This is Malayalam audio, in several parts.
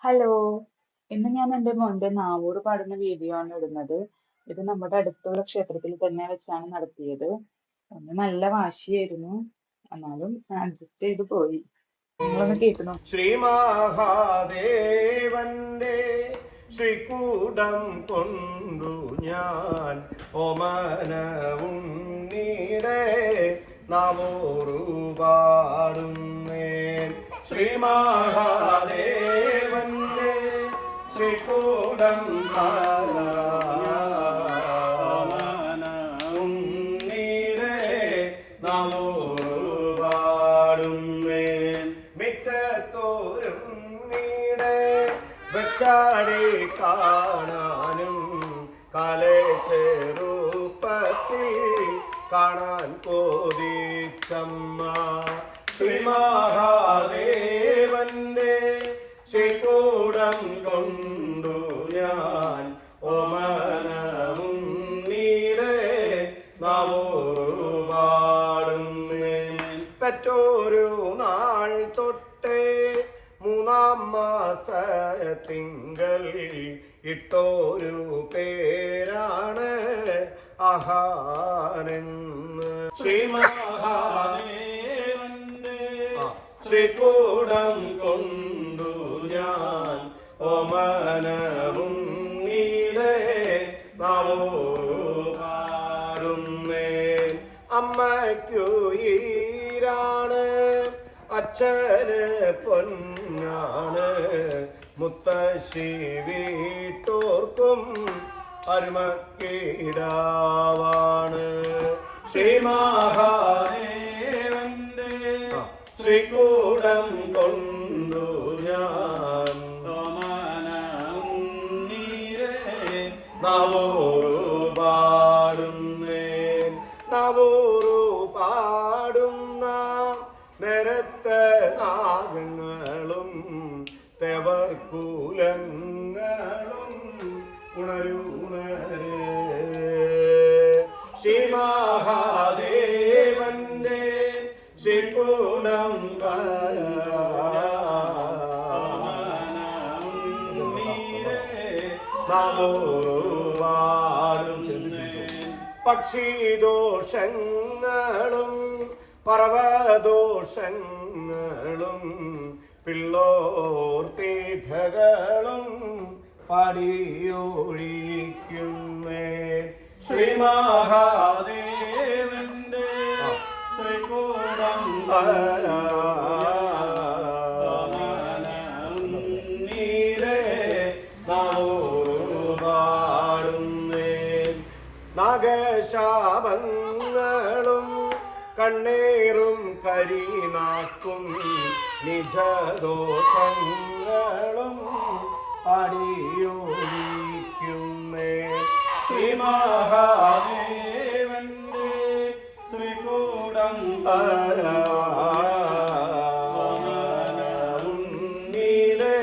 ഹലോ! ഇന്ന് ഞാൻ എൻ്റെ മോൻ്റെ നാവൂറ് പാടുന്ന വീഡിയോ ആണ് ഇടുന്നത്. ഇത് നമ്മുടെ അടുത്തുള്ള ക്ഷേത്രത്തിൽ തന്നെ വെച്ചാണ് നടത്തിയത്. അവന് നല്ല വാശിയായിരുന്നു. എന്നാലും അഡ്ജസ്റ്റ് ചെയ്ത് പോയി. നിങ്ങളൊന്ന് കേട്ട് നോക്കൂ. ശ്രീ മഹാദേവന്റെ ശ്രീകൂടം കൊണ്ടു ഞാൻ ഓമന ഉണ്ണീടെ നവോറു പാടുന്നേൻ. ശ്രീ മഹാദേവന്റെ ശ്രീകൂടം ഓമന ഉണ്ണീടെ നവോറു പാടുന്നേൻ. മിറ്റത്തോരും നീടെ വെച്ചാടി കാണാനും കലെ ചെറുപ്പത്തിൽ കാണാൻ കോതിച്ചമ്മ. ശ്രീ മഹാദേവന്റെ ശ്രീകൂടം കൊണ്ടു ഞാൻ ഓമന മുന്നീരെ നവോറു പാടുന്നേൻ. പെറ്റോരു നാൾ തൊട്ടേ മൂന്നാം മാസത്തിങ്കൽ ഇട്ടോരു പേരാണ് അഹാനെന്ന്. ശ്രീ മഹാദേവന്റെ ശ്രീകൂടം കൊണ്ടു ഞാൻ ഓമന മുന്നീരെ നവോറു പാടുന്നേൻ. അമ്മയ്ക്കു ഈരാണ്, അച്ഛന് പൊന്നാണ്, മുത്തശ്ശി വീട്ടോർക്കും അരുമക്കീടാവാണ്. ശ്രീ മഹാദേവന്റെ ശ്രീകൂടം കൊണ്ടു ഞാൻ ഓമന ഉണ്ണീരെ നവോറു പാടുന്നേൻ. നവോറു പാടുന്ന നിരത്ത നാഗങ്ങളും തെവർക്കൂലങ്ങളും ഉണരുണരേ. ശ്രീ മഹാദേവന്റെ ശ്രീകൂടം നവോറു പാടുന്നേൻ. പക്ഷിദോഷങ്ങളും പർവദോഷങ്ങളും പിള്ളോർ പീഠകളും പടിയൊഴിക്കുന്നേ. ശ്രീ മഹാദേവന്റെ ശ്രീകൂടം ഉണ്ണീരെ നവോറു പാടുന്നേൻ. നാഗശാപങ്ങളും കണ്ണീറും കരിനാക്കും നിജദോഷങ്ങളും അടിയൊഴിക്കുന്നേ. ശ്രീ മഹാദേവന്റെ ശ്രീകൂടം ഉണ്ണീരെ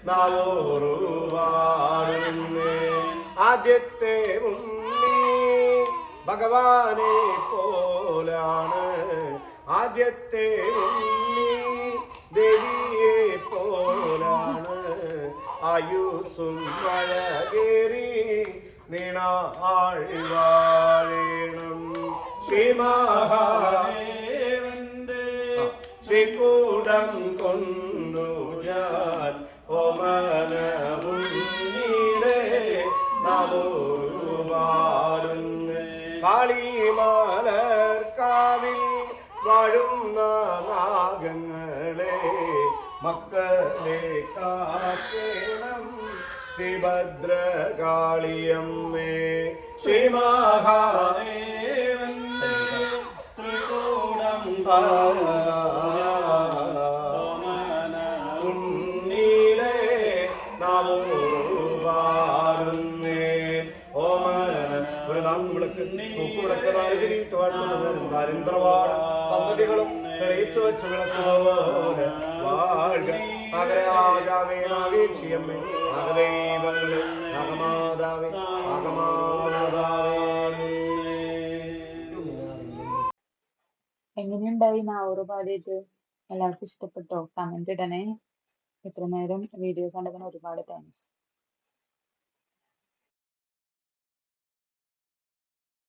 നവോറു പാടുന്നേൻ. ആദ്യത്തെ ഉണ്ണി ഭഗവാനെ പോലാണ്, ആദ്യത്തെ ഉണ്ണി ദേവിയെ പോലാണ്. ആയുസ്സും വഴകേറി നീണാഴിവാഴേണം. ശ്രീ മഹാദേവന്റെ ശ്രീകൂടം കൊണ്ടു ഞാൻ ഓമന മുന്നീരെ നവോറു പാടുന്നേൻ. കാളിമലർക്കാവിൽ വാഴുന്ന നാഗങ്ങളെ മക്കളെ കാക്കേണം ശ്രീഭദ്രകാളിയമ്മേ. ശ്രീ മഹാദേവന്റെ ശ്രീകൂടം ഓമന ഉണ്ണീരെ നവോറു പാടുന്നേൻ. ഓമന ഒരു നാമ്പുവിളക്ക് തൂക്കുവിളക്ക് നാലുതിരിയിട്ട് വാഴ്ത്തുന്നവരും ദാരിദ്രവാട് സന്തതികളും തെളിയിച്ചു വെച്ച് വിളക്കുപോലെ വാഴ്ക. നാഗരാജാവേ നാഗേക്ഷിയമ്മേ നാഗദൈവങ്ങളെ നാഗമാതാവേ നാഗമാതാവേ. എങ്ങനെയുണ്ടായി നാവൂറ് പാടിയിട്ട്? എല്ലാവർക്കും ഇഷ്ടപ്പെട്ടോ? കമന്റ് ഇടണേ. ഇത്ര നേരം വീഡിയോ കണ്ടതിന് ഒരുപാട് താങ്ക്സ്.